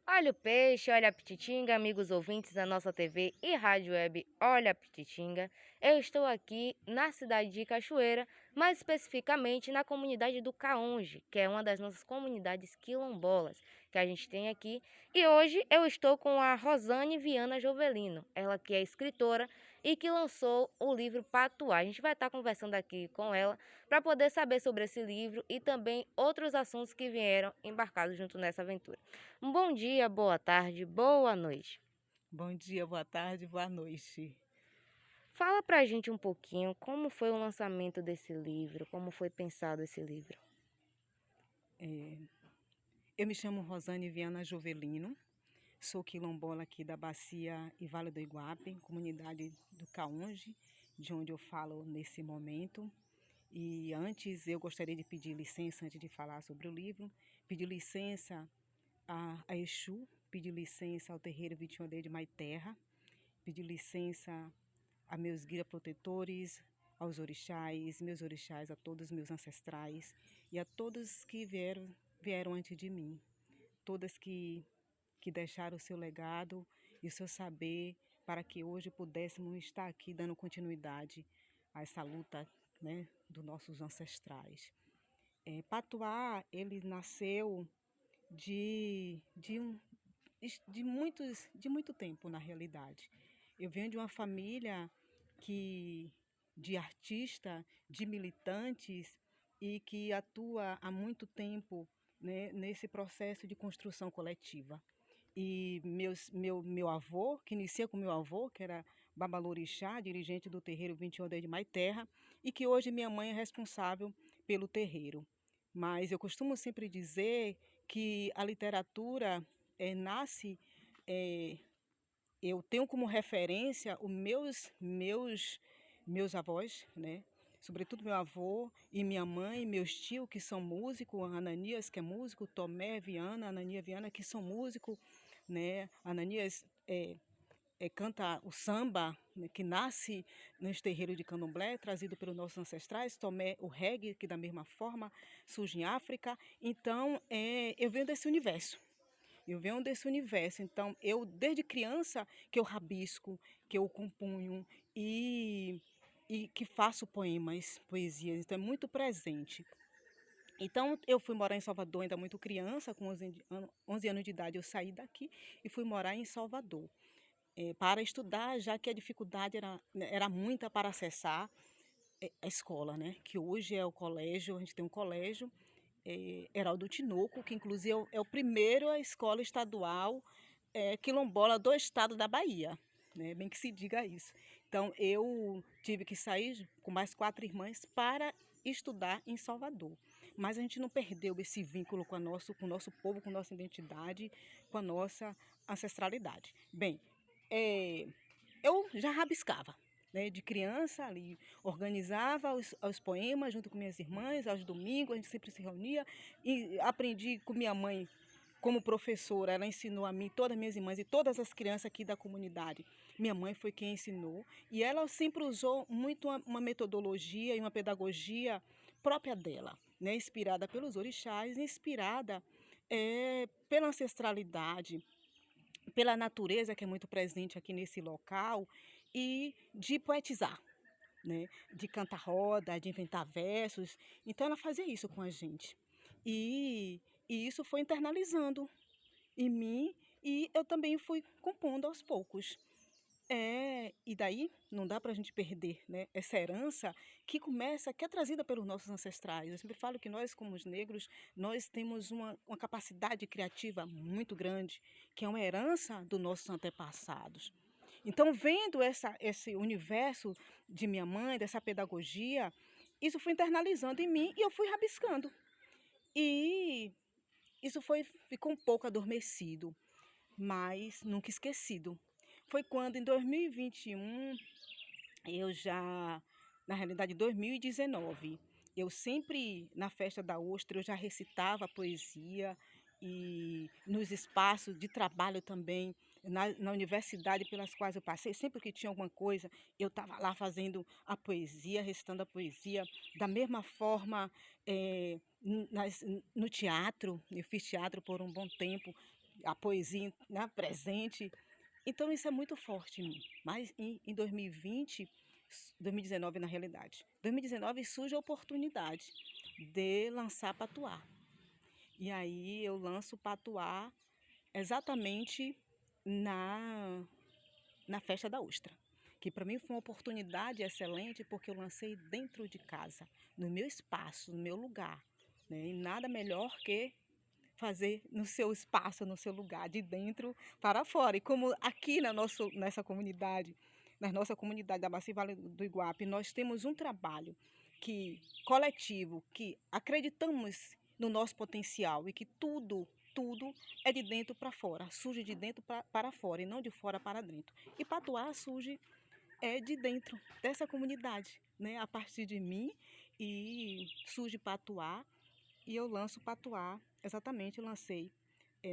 Olha o peixe, olha a pititinga, amigos ouvintes da nossa TV e rádio web Olha a Pititinga. Eu estou aqui na cidade de Cachoeira, mais especificamente na comunidade do Caonge, que é uma das nossas comunidades quilombolas que a gente tem aqui. E hoje eu estou com a Rosane Viana Jovelino, ela que é escritora e que lançou o livro Patuá. A gente vai estar conversando aqui com ela para poder saber sobre esse livro e também outros assuntos que vieram embarcados junto nessa aventura. Um bom dia, boa tarde, boa noite. Bom dia, boa tarde, boa noite. Fala pra gente um pouquinho como foi o lançamento desse livro, como foi pensado esse livro. Eu me chamo Rosane Viana Jovelino, sou quilombola aqui da Bacia e Vale do Iguape, comunidade do Caonge, de onde eu falo nesse momento. E antes eu gostaria de pedir licença, antes de falar sobre o livro, pedir licença a Exu, pedir licença ao terreiro 21D de Maiterra, pedir licença a meus guias protetores, aos orixás, meus orixás, a todos os meus ancestrais e a todos que vieram antes de mim, todas que deixaram o seu legado e o seu saber para que hoje pudéssemos estar aqui dando continuidade a essa luta, né, dos nossos ancestrais. Patuá, ele nasceu de, de, um, de muito tempo, na realidade. Eu venho de uma família que de artista, de militantes e que atua há muito tempo, né, nesse processo de construção coletiva. E meu avô, que inicia com meu avô, que era Babalorixá, dirigente do terreiro 21 de Maiterra, e que hoje minha mãe é responsável pelo terreiro. Mas eu costumo sempre dizer que a literatura nasce, eh, eu tenho como referência os meus avós, né? Sobretudo meu avô e minha mãe, meus tios que são músicos, Ananias que é músico, Tomé Viana, Anania Viana que são músicos, né? Ananias canta o samba, né, que nasce nos terreiros de candomblé, trazido pelos nossos ancestrais, Tomé o reggae, que da mesma forma surge em África. Então, eu venho desse universo. Eu venho desse universo. Então, eu, desde criança, que eu rabisco, que eu compunho e que faço poemas, poesias. Então, é muito presente. Então, eu fui morar em Salvador ainda muito criança, com 11 anos de idade, eu saí daqui e fui morar em Salvador para estudar, já que a dificuldade era muita para acessar a escola, né? Que hoje é o colégio, a gente tem um colégio, Heraldo Tinoco, que inclusive é o primeiro a escola estadual quilombola do estado da Bahia, né? Bem que se diga isso. Então, eu tive que sair com mais 4 irmãs para estudar em Salvador. Mas a gente não perdeu esse vínculo com o nosso povo, com a nossa identidade, com a nossa ancestralidade. Bem, é, eu já rabiscava, né? De criança ali, organizava os poemas junto com minhas irmãs, aos domingos, a gente sempre se reunia e aprendi com minha mãe como professora, ela ensinou a mim, todas as minhas irmãs e todas as crianças aqui da comunidade. Minha mãe foi quem ensinou e ela sempre usou muito uma metodologia e uma pedagogia própria dela, né? Inspirada pelos orixás, inspirada pela ancestralidade, pela natureza que é muito presente aqui nesse local e de poetizar, né? De cantar roda, de inventar versos. Então ela fazia isso com a gente. E isso foi internalizando em mim e eu também fui compondo aos poucos. E daí não dá para a gente perder, né, essa herança que é trazida pelos nossos ancestrais. Eu sempre falo que nós, como os negros, nós temos uma capacidade criativa muito grande, que é uma herança dos nossos antepassados. Então, vendo esse universo de minha mãe, dessa pedagogia, isso foi internalizando em mim e eu fui rabiscando. E ficou um pouco adormecido, mas nunca esquecido. Foi quando, em 2021, eu já, na realidade, 2019, eu sempre, na festa da Ostra, eu já recitava poesia e nos espaços de trabalho também, na universidade pelas quais eu passei, sempre que tinha alguma coisa, eu estava lá fazendo a poesia, recitando a poesia. Da mesma forma, no teatro, eu fiz teatro por um bom tempo, a poesia, né, presente. Então, isso é muito forte em mim. Mas em 2020, 2019 na realidade, 2019 surge a oportunidade de lançar Patuá. E aí eu lanço Patuá exatamente na festa da ostra, que para mim foi uma oportunidade excelente porque eu lancei dentro de casa, no meu espaço, no meu lugar, né? E nada melhor que fazer no seu espaço, no seu lugar, de dentro para fora. E como aqui nessa comunidade, na nossa comunidade da Bacia Vale do Iguape, nós temos um trabalho coletivo, que acreditamos no nosso potencial e que tudo é de dentro para fora, surge de dentro para fora e não de fora para dentro. E Patuá surge de dentro dessa comunidade, né? A partir de mim, e surge Patuá, e eu lanço Patuá, exatamente, eu lancei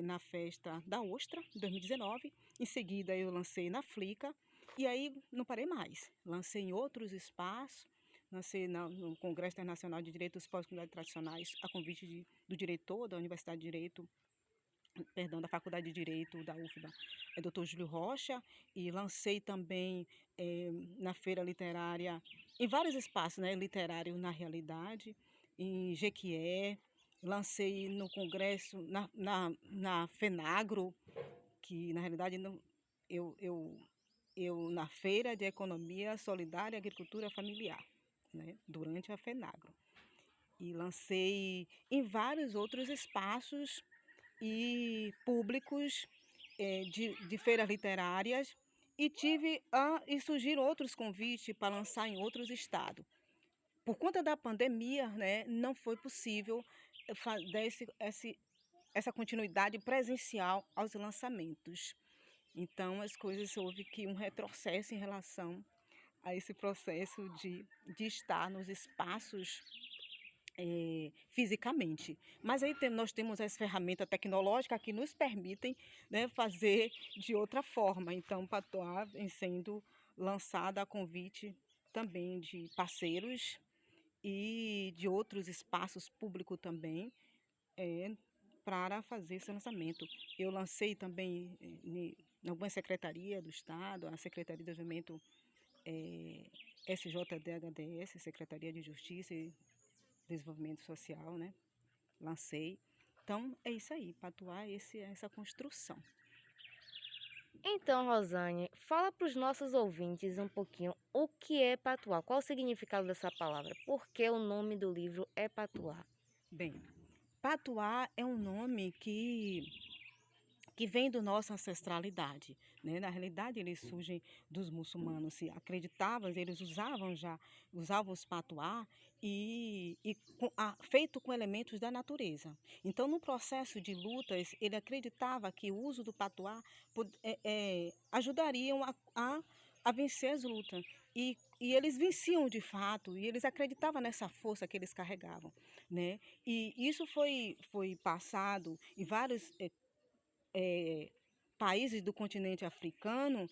na festa da Ostra, em 2019, em seguida eu lancei na Flica, e aí não parei mais, lancei em outros espaços, lancei no Congresso Internacional de Direito dos Povos e Comunidades Tradicionais, a convite do diretor da Universidade de Direito, perdão, da Faculdade de Direito da UFBA, Dr. Júlio Rocha, e lancei também na Feira Literária, em vários espaços, né, literário na realidade, em Jequié, lancei no Congresso, na FENAGRO, que na realidade eu na Feira de Economia Solidária e Agricultura Familiar, né, durante a FENAGRO. E lancei em vários outros espaços e públicos de feiras literárias, e surgiram outros convites para lançar em outros estados. Por conta da pandemia, né, não foi possível dar essa continuidade presencial aos lançamentos. Então, houve que um retrocesso em relação a esse processo de estar nos espaços fisicamente. Mas aí nós temos as ferramentas tecnológicas que nos permitem, né, fazer de outra forma. Então, Patuá vem sendo lançada a convite também de parceiros e de outros espaços públicos também, para fazer esse lançamento. Eu lancei também em alguma secretaria do Estado, a Secretaria de Desenvolvimento SJDHDS, Secretaria de Justiça e Desenvolvimento Social, né? Lancei. Então, é isso aí, Patuá é essa construção. Então, Rosane, fala para os nossos ouvintes um pouquinho o que é Patuá, qual o significado dessa palavra, por que o nome do livro é Patuá? Bem, Patuá é um nome que vem da nossa ancestralidade, né? Na realidade, eles surgem dos muçulmanos, se acreditavam, eles usavam os patuá feito com elementos da natureza. Então, no processo de lutas, ele acreditava que o uso do patuá ajudariam a vencer as lutas. E eles venciam de fato, e eles acreditavam nessa força que eles carregavam, né? E isso foi passado em vários países do continente africano,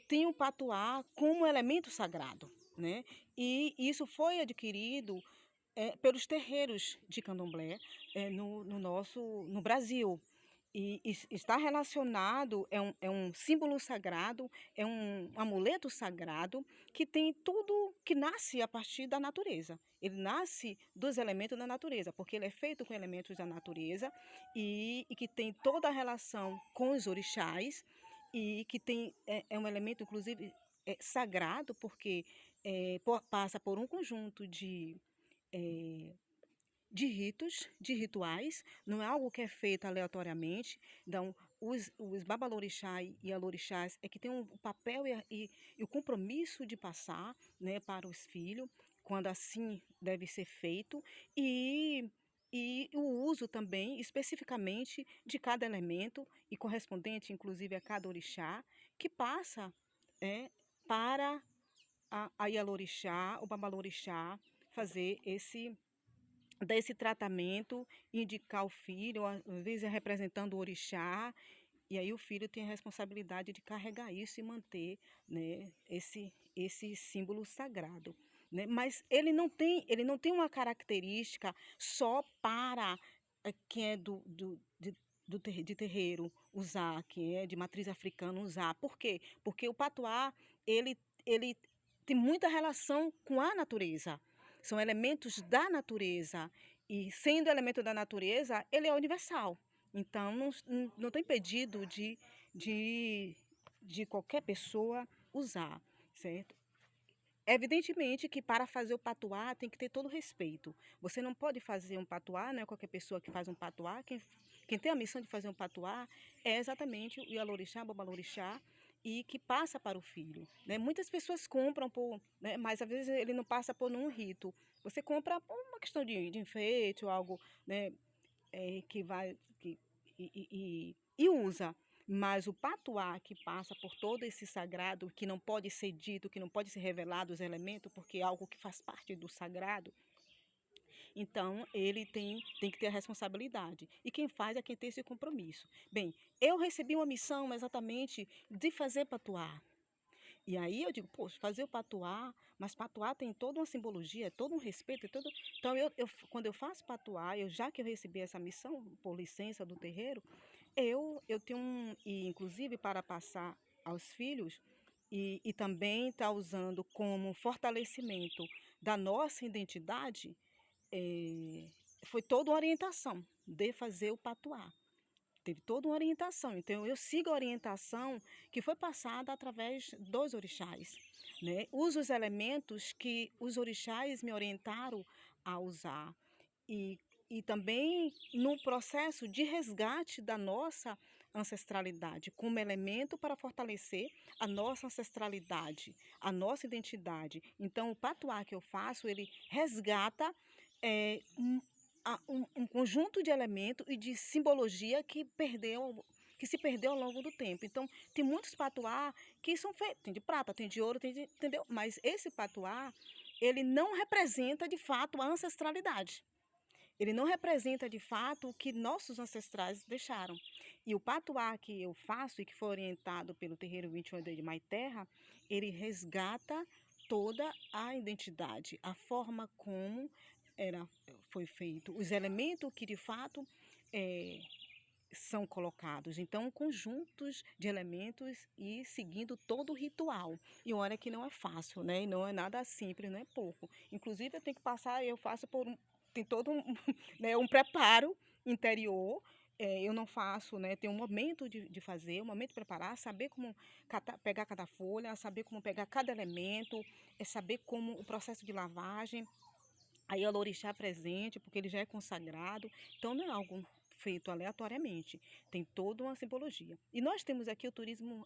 tinham o patuá como elemento sagrado, né? E isso foi adquirido pelos terreiros de candomblé no Brasil. E está relacionado, é um símbolo sagrado, é um amuleto sagrado que tem tudo, que nasce a partir da natureza. Ele nasce dos elementos da natureza, porque ele é feito com elementos da natureza e que tem toda a relação com os orixás, e que é um elemento, inclusive, sagrado, porque passa por um conjunto de rituais, não é algo que é feito aleatoriamente. Então, os babalorixá e alorixás que têm o papel e o compromisso de passar, né, para os filhos, quando assim deve ser feito, e o uso também, especificamente, de cada elemento, e correspondente, inclusive, a cada orixá, que passa para a Ialorixá, o babalorixá, fazer dar esse tratamento, indicar o filho, às vezes representando o orixá, E aí o filho tem a responsabilidade de carregar isso e manter, né, esse símbolo sagrado, né? Mas ele não tem uma característica só para quem é de terreiro usar, quem é de matriz africana usar. Por quê? Porque o patuá, ele tem muita relação com a natureza. São elementos da natureza. E sendo elemento da natureza, ele é universal. Então, não tem impedido de, de qualquer pessoa usar, certo? Evidentemente que para fazer o patuá tem que ter todo o respeito. Você não pode fazer um patuá, não é qualquer pessoa que faz um patuá. Quem tem a missão de fazer um patuá é exatamente o Ialorixá, Babalorixá, e que passa para o filho, né? Muitas pessoas compram, né, mas às vezes ele não passa por nenhum rito. Você compra por uma questão de enfeite ou algo, né, que vai e usa. Mas o patuá que passa por todo esse sagrado, que não pode ser dito, que não pode ser revelado os elementos, porque é algo que faz parte do sagrado, então ele tem que ter a responsabilidade. E quem faz é quem tem esse compromisso. Bem, eu recebi uma missão exatamente de fazer patuá. E aí eu digo, poxa, fazer o patuá, mas patuá tem toda uma simbologia, todo um respeito, então quando eu faço patuá, já que eu recebi essa missão por licença do terreiro, eu tenho e inclusive para passar aos filhos e também está usando como fortalecimento da nossa identidade, foi toda uma orientação de fazer o patuá. Teve toda uma orientação. Então, eu sigo a orientação que foi passada através dos orixás, né? Uso os elementos que os orixás me orientaram a usar. E também no processo de resgate da nossa ancestralidade, como elemento para fortalecer a nossa ancestralidade, a nossa identidade. Então, o patuá que eu faço, ele resgata um conjunto de elementos e de simbologia que se perdeu ao longo do tempo. Então, tem muitos patuá que são feitos, tem de prata, tem de ouro, entendeu? Mas esse patuá, ele não representa de fato a ancestralidade. Ele não representa de fato o que nossos ancestrais deixaram. E o patuá que eu faço e que foi orientado pelo terreiro 21 de Maiterra, ele resgata toda a identidade, a forma como foi feito, os elementos que de fato são colocados. Então, conjuntos de elementos e seguindo todo o ritual. E olha que não é fácil, né? E não é nada simples, não é pouco. Inclusive, eu tenho que passar, eu faço tem todo né, um preparo interior. Eu não faço, né? Tem um momento de fazer, um momento de preparar, saber como pegar cada folha, saber como pegar cada elemento, saber como o processo de lavagem. Aí é o orixá presente, porque ele já é consagrado. Então, não é algo feito aleatoriamente. Tem toda uma simbologia. E nós temos aqui o turismo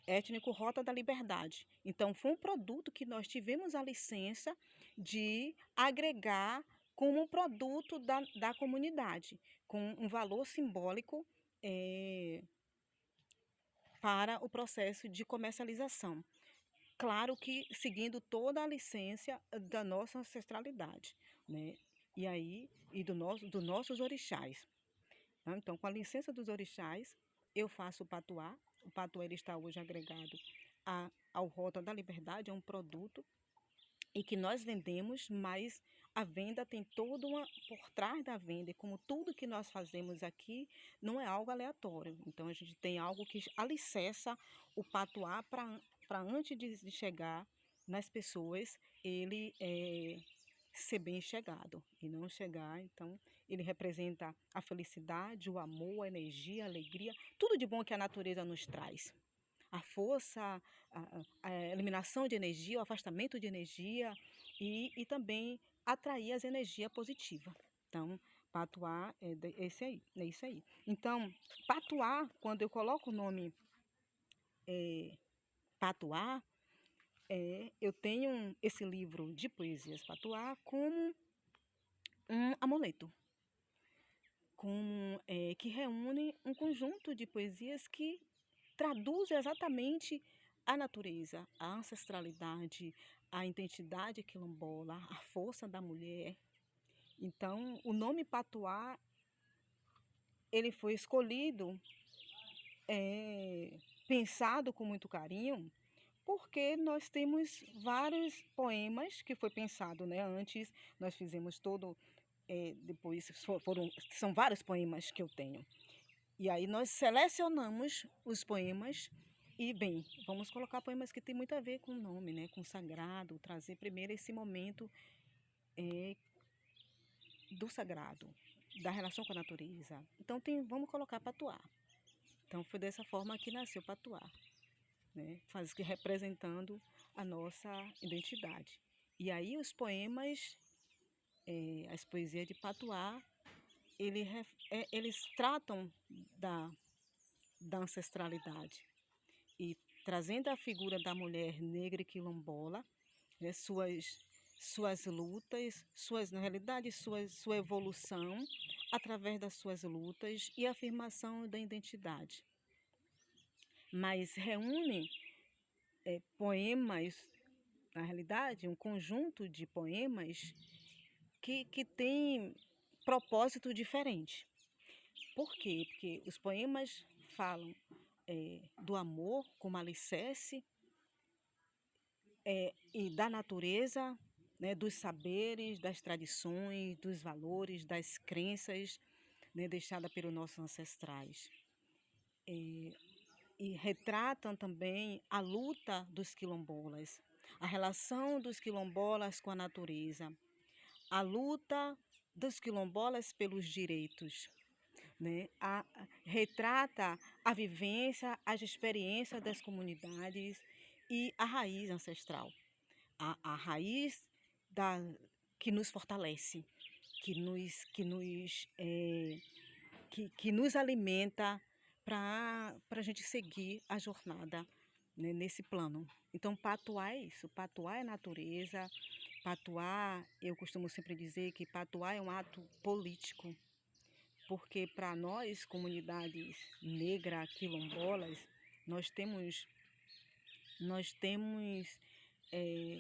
étnico Rota da Liberdade. Então, foi um produto que nós tivemos a licença de agregar como um produto da comunidade, com um valor simbólico para o processo de comercialização. Claro que seguindo toda a licença da nossa ancestralidade, né? E aí, dos nossos orixás. Tá? Então, com a licença dos orixás, eu faço o patuá. O patuá ele está hoje agregado ao Rota da Liberdade, é um produto e que nós vendemos, mas a venda tem toda uma por trás da venda, e como tudo que nós fazemos aqui não é algo aleatório. Então a gente tem algo que alicerça o patuá para antes de chegar nas pessoas, ele ser bem chegado e não chegar. Então ele representa a felicidade, o amor, a energia, a alegria, tudo de bom que a natureza nos traz, a força, a eliminação de energia, o afastamento de energia e também atrair as energias positivas. Então, patuá é isso aí. Então, patuá, quando eu coloco o nome patuá, eu tenho esse livro de poesias patuá como um amuleto, que reúne um conjunto de poesias que traduz exatamente a natureza, a ancestralidade, a identidade quilombola, a força da mulher. Então, o nome patuá, ele foi escolhido pensado com muito carinho, porque nós temos vários poemas que foi pensado, né? Antes nós fizemos todo, depois são vários poemas que eu tenho. E aí nós selecionamos os poemas e, bem, vamos colocar poemas que tem muito a ver com o nome, né? Com o sagrado, trazer primeiro esse momento do sagrado, da relação com a natureza. Então vamos colocar Patuá. Então foi dessa forma que nasceu Patuá, né? Representando a nossa identidade. E aí os poemas, as poesias de Patuá, eles tratam da ancestralidade e trazendo a figura da mulher negra e quilombola, né, suas lutas, na realidade, sua evolução através das suas lutas e afirmação da identidade. Mas reúne poemas, na realidade, um conjunto de poemas que tem propósito diferente. Por quê? Porque os poemas falam do amor como alicerce e da natureza, né, dos saberes, das tradições, dos valores, das crenças, né, deixadas pelos nossos ancestrais. E retratam também a luta dos quilombolas, a relação dos quilombolas com a natureza, a luta dos quilombolas pelos direitos, né? Retrata a vivência, as experiências das comunidades e a raiz ancestral, a raiz que nos fortalece, que nos alimenta para a gente seguir a jornada, né, nesse plano. Então, Patuá é isso, Patuá é natureza, Patuá, eu costumo sempre dizer que Patuá é um ato político, porque para nós, comunidades negras, quilombolas, nós temos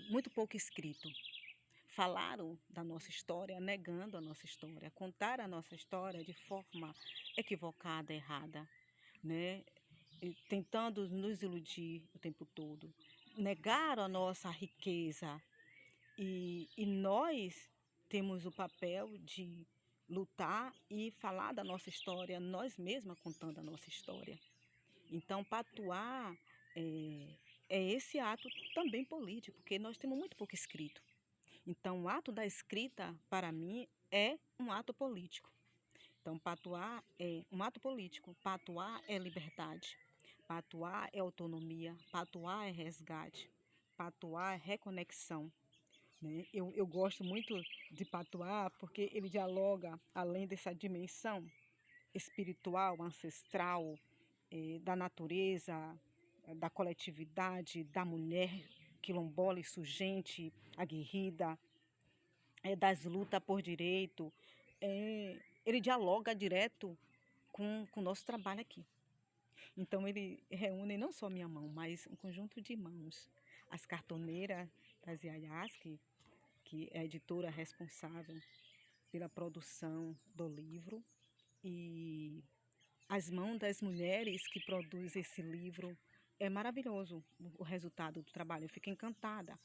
muito pouco escrito. Falaram da nossa história, negando a nossa história, contaram a nossa história de forma equivocada, errada, né? E tentando nos iludir o tempo todo. Negaram a nossa riqueza e nós temos o papel de lutar e falar da nossa história, nós mesmas contando a nossa história. Então, Patuá é esse ato também político, porque nós temos muito pouco escrito. Então, o ato da escrita, para mim, é um ato político. Então, Patuá é um ato político. Patuá é liberdade. Patuá é autonomia. Patuá é resgate. Patuá é reconexão, né? Eu gosto muito de Patuá porque ele dialoga, além dessa dimensão espiritual, ancestral, da natureza, da coletividade, da mulher quilombola e surgente, aguerrida, das lutas por direito. Ele dialoga direto com o nosso trabalho aqui. Então, ele reúne não só minha mão, mas um conjunto de mãos. As cartoneiras das Iaiás, que é a editora responsável pela produção do livro, e as mãos das mulheres que produzem esse livro. É maravilhoso o resultado do trabalho. Eu fico encantada,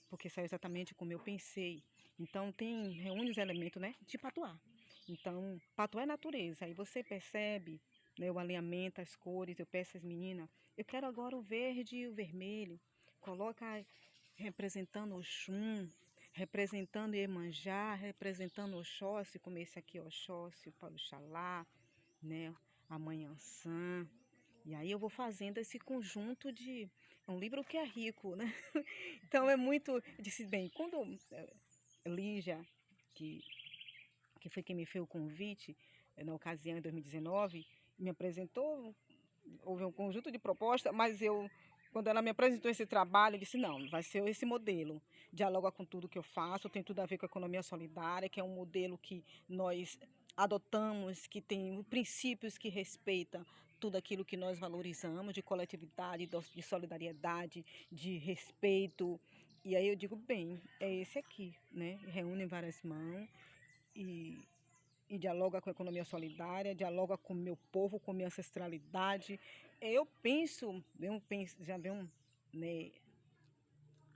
porque saiu exatamente como eu pensei. Então, reúne os elementos, né, de Patuá. Então, Patuá é natureza. Aí você percebe, né, o alinhamento, as cores. Eu peço às meninas, eu quero agora o verde e o vermelho. Coloca representando Oxum, representando Iemanjá, representando Oxóssi, como esse aqui, Oxóssi, o Paulo Xalá, né, a Mãe Ansã. E aí eu vou fazendo esse conjunto de... É um livro que é rico, né? Então é muito... Eu disse, bem, quando Lígia, que foi quem me fez o convite, na ocasião, em 2019, me apresentou, houve um conjunto de propostas, mas quando ela me apresentou esse trabalho, eu disse, não, vai ser esse modelo. Dialoga com tudo que eu faço, tem tudo a ver com a economia solidária, que é um modelo que nós adotamos, que tem princípios que respeitam tudo aquilo que nós valorizamos, de coletividade, de solidariedade, de respeito. E aí eu digo, bem, é esse aqui, né? Reúne várias mãos e e dialoga com a economia solidária, dialoga com o meu povo, com a minha ancestralidade. Eu penso, já venho, né,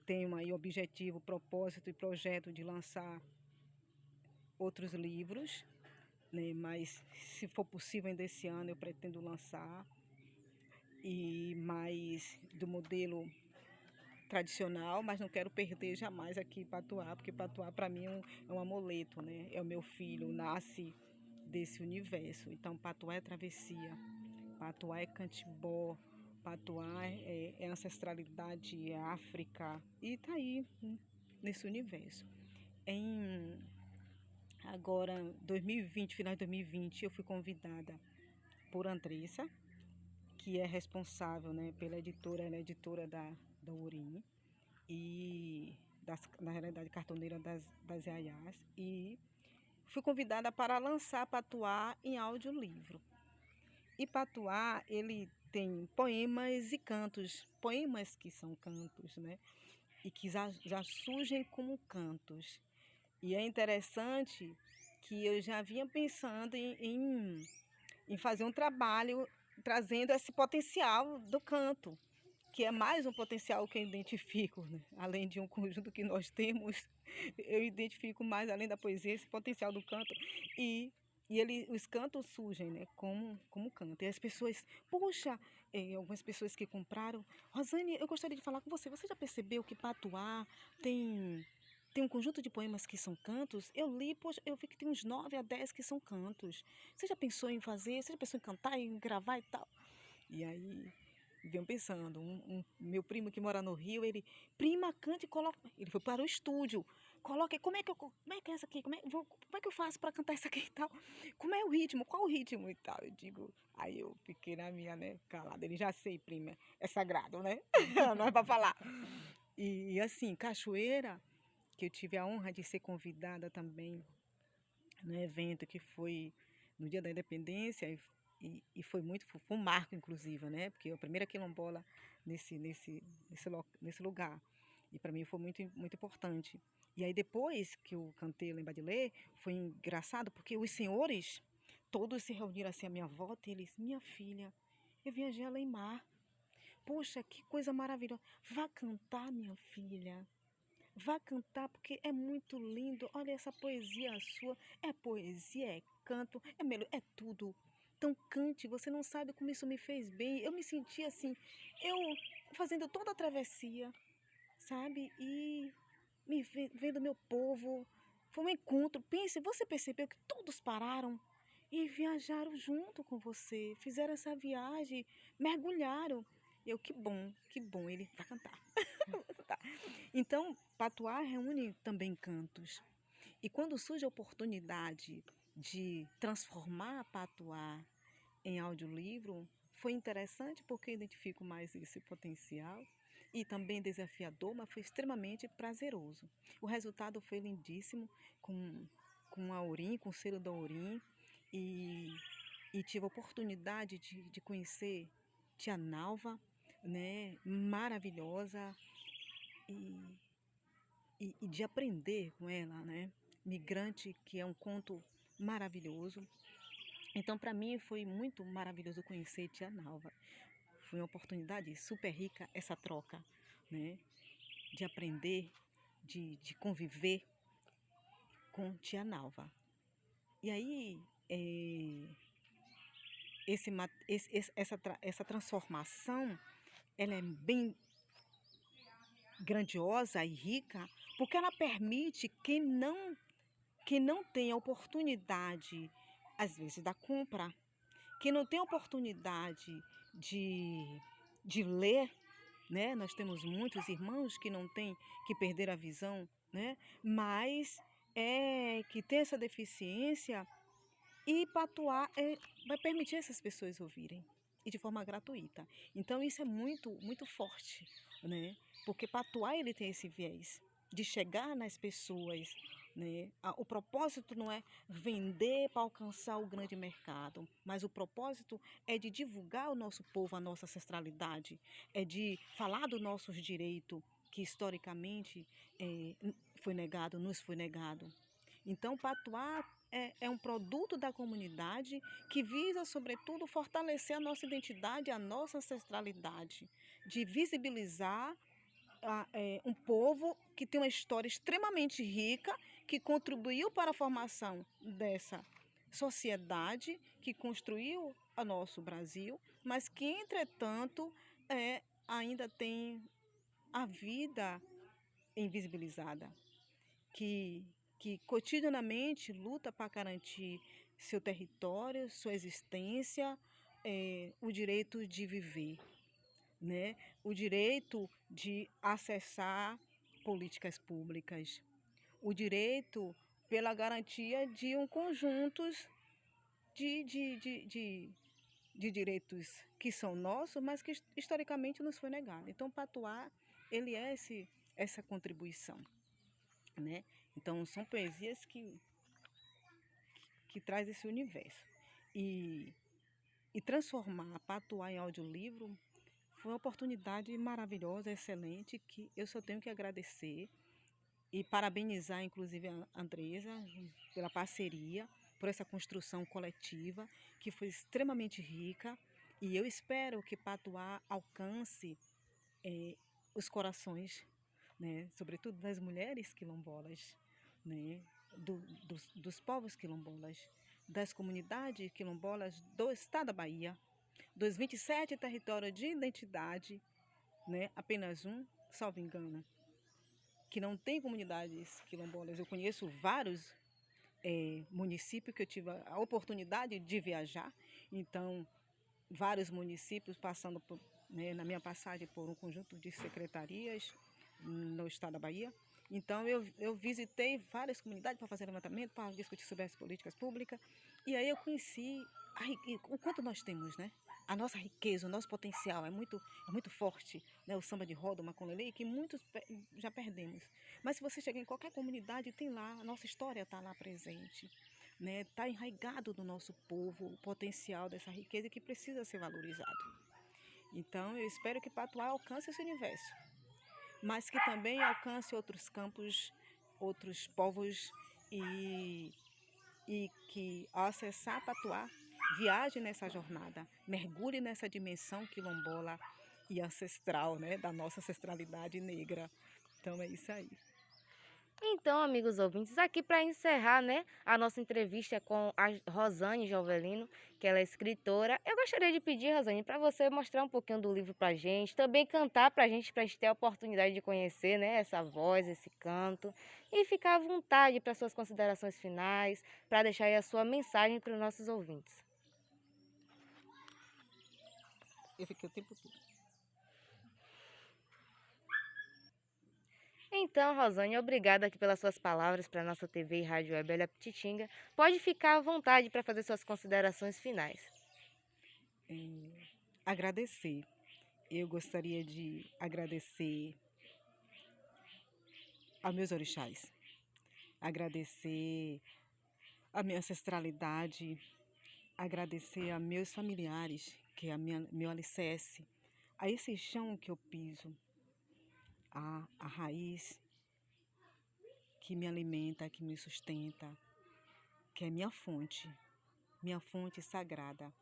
tenho aí objetivo, propósito e projeto de lançar outros livros, né, mas se for possível ainda esse ano eu pretendo lançar, e mais do modelo tradicional, mas não quero perder jamais aqui Patuá, porque Patuá para mim é um amuleto, né? É o meu filho, nasce desse universo. Então Patuá é travessia, Patuá é cantibó, Patuá é ancestralidade, é África, e tá aí nesse universo. Em agora 2020, final de 2020, eu fui convidada por Andressa, que é responsável, né, pela editora, ela é editora da Urim, e na realidade cartoneira das Iaiás, e fui convidada para lançar Patuá em audiolivro. E Patuá, ele tem poemas e cantos, poemas que são cantos, né, e que já surgem como cantos. E é interessante que eu já vinha pensando em fazer um trabalho trazendo esse potencial do canto, que é mais um potencial que eu identifico, né? Além de um conjunto que nós temos, eu identifico mais, além da poesia, esse potencial do canto. E os cantos surgem, né, como canto. E as pessoas, poxa, algumas pessoas que compraram, Rosane, eu gostaria de falar com você. Você já percebeu que Patuá tem um conjunto de poemas que são cantos? Eu li, poxa, eu vi que tem uns 9 a 10 que são cantos. Você já pensou em fazer? Você já pensou em cantar, em gravar e tal? E aí, venho pensando, meu primo que mora no Rio, ele, prima, cante e coloca. Ele foi para o estúdio. Coloca, como é que é essa aqui? Como é que eu faço para cantar isso aqui e tal? Como é o ritmo? Qual o ritmo e tal? Eu digo, aí eu fiquei na minha, né, calada. Ele já sei, prima, é sagrado, né? Não é para falar. E assim, Cachoeira, que eu tive a honra de ser convidada também no evento que foi no Dia da Independência, e foi foi um marco, inclusive, né? Porque a primeira quilombola nesse lugar. E para mim foi muito importante. E aí depois que eu cantei lá em Badilê, foi engraçado porque os senhores todos se reuniram assim à minha volta e eles, minha filha, eu viajei a Leimar. Poxa, que coisa maravilhosa. Vá cantar, minha filha. Vá cantar porque é muito lindo. Olha essa poesia sua. É poesia, é canto, é tudo. Então cante, você não sabe como isso me fez bem. Eu me senti assim, eu fazendo toda a travessia, sabe? E vendo meu povo. Foi um encontro. Pense, você percebeu que todos pararam e viajaram junto com você. Fizeram essa viagem, mergulharam. Eu, que bom, ele vai cantar. Tá. Então, Patuá reúne também cantos. E quando surge a oportunidade de transformar Patuá em audiolivro, foi interessante porque eu identifico mais esse potencial e também desafiador, mas foi extremamente prazeroso. O resultado foi lindíssimo, com a Urim, com o selo da Urim, e, e tive a oportunidade de conhecer Tia Nalva, né, maravilhosa, e, e de aprender com ela, né? Migrante, que é um conto maravilhoso. Então, para mim, foi muito maravilhoso conhecer Tia Nalva. Foi uma oportunidade super rica essa troca, né? De aprender, de conviver com Tia Nalva. E aí, essa transformação, ela é bem grandiosa e rica, porque ela permite que não tem a oportunidade, às vezes, da compra, que não tem oportunidade de ler, né? Nós temos muitos irmãos que não têm, que perderam a visão, né? Mas que tem essa deficiência, e Patuá vai permitir essas pessoas ouvirem, e de forma gratuita. Então isso é muito forte, né? Porque Patuá, ele tem esse viés de chegar nas pessoas, né? O propósito não é vender para alcançar o grande mercado, mas o propósito é de divulgar o nosso povo, a nossa ancestralidade, é de falar dos nossos direitos, que historicamente foi negado, nos foi negado. Então, Patuá é um produto da comunidade que visa, sobretudo, fortalecer a nossa identidade, a nossa ancestralidade, de visibilizar um povo que tem uma história extremamente rica, que contribuiu para a formação dessa sociedade, que construiu o nosso Brasil, mas que, entretanto, ainda tem a vida invisibilizada, que cotidianamente luta para garantir seu território, sua existência, o direito de viver, né? O direito de acessar políticas públicas, o direito pela garantia de um conjunto de, de, de, de, de direitos que são nossos, mas que historicamente nos foi negado. Então, o Patuá, ele é essa contribuição, né? Então, são poesias que traz esse universo. E transformar Patuá em audiolivro foi uma oportunidade maravilhosa, excelente, que eu só tenho que agradecer e parabenizar, inclusive, a Andresa pela parceria, por essa construção coletiva, que foi extremamente rica. E eu espero que Patuá alcance os corações, né, sobretudo das mulheres quilombolas, né, dos povos quilombolas, das comunidades quilombolas do estado da Bahia, dos 27 territórios de identidade, né, apenas um, salvo engano, que não tem comunidades quilombolas. Eu conheço vários municípios que eu tive a oportunidade de viajar, então vários municípios passando por, né, na minha passagem por um conjunto de secretarias no estado da Bahia. Então eu visitei várias comunidades para fazer levantamento, para discutir sobre as políticas públicas, e aí eu conheci o quanto nós temos, né? A nossa riqueza, o nosso potencial é muito forte, né? O samba de roda, o maculelê, que muitos já perdemos. Mas se você chegar em qualquer comunidade, tem lá, a nossa história está lá presente, né? Está enraizado no nosso povo o potencial dessa riqueza que precisa ser valorizado. Então, eu espero que Patuá alcance esse universo, mas que também alcance outros campos, outros povos e que, ao acessar Patuá, viaje nessa jornada, mergulhe nessa dimensão quilombola e ancestral, né, da nossa ancestralidade negra. Então, é isso aí. Então, amigos ouvintes, aqui para encerrar, né, a nossa entrevista com a Rosane Jovelino, que ela é escritora, eu gostaria de pedir, Rosane, para você mostrar um pouquinho do livro para a gente, também cantar para a gente ter a oportunidade de conhecer, né, essa voz, esse canto, e ficar à vontade para suas considerações finais, para deixar aí a sua mensagem para os nossos ouvintes. Eu fiquei o tempo todo. Então, Rosane, obrigada aqui pelas suas palavras para a nossa TV e Rádio Web Olha Pititinga. Pode ficar à vontade para fazer suas considerações finais. Agradecer. Eu gostaria de agradecer aos meus orixás, agradecer a minha ancestralidade, agradecer a meus familiares, que é meu alicerce, a esse chão que eu piso, a raiz que me alimenta, que me sustenta, que é minha fonte sagrada.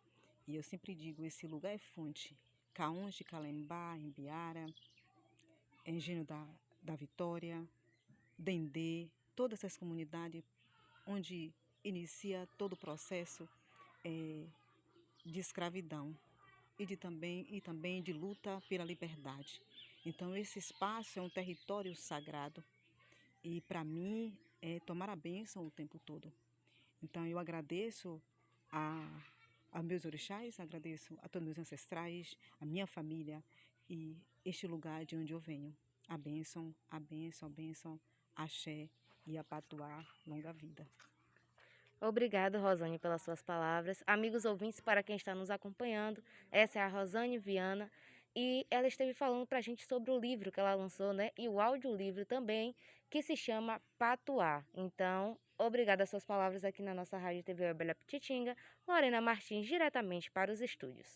E eu sempre digo, esse lugar é fonte. Caonde, Calembá, Embiara, Engenho da Vitória, Dendê, todas essas comunidades onde inicia todo o processo de escravidão e também de luta pela liberdade. Então, esse espaço é um território sagrado e, para mim, é tomar a bênção o tempo todo. Então, eu agradeço a meus orixás, agradeço a todos meus ancestrais, a minha família e este lugar de onde eu venho. A bênção, a bênção, a bênção, axé e a Patuá, longa vida. Obrigada, Rosane, pelas suas palavras. Amigos ouvintes, para quem está nos acompanhando, essa é a Rosane Viana e ela esteve falando para a gente sobre o livro que ela lançou, né? E o audiolivro também, que se chama Patuá. Então, obrigada às suas palavras aqui na nossa Rádio TV Web Pititinga. Lorena Martins, diretamente para os estúdios.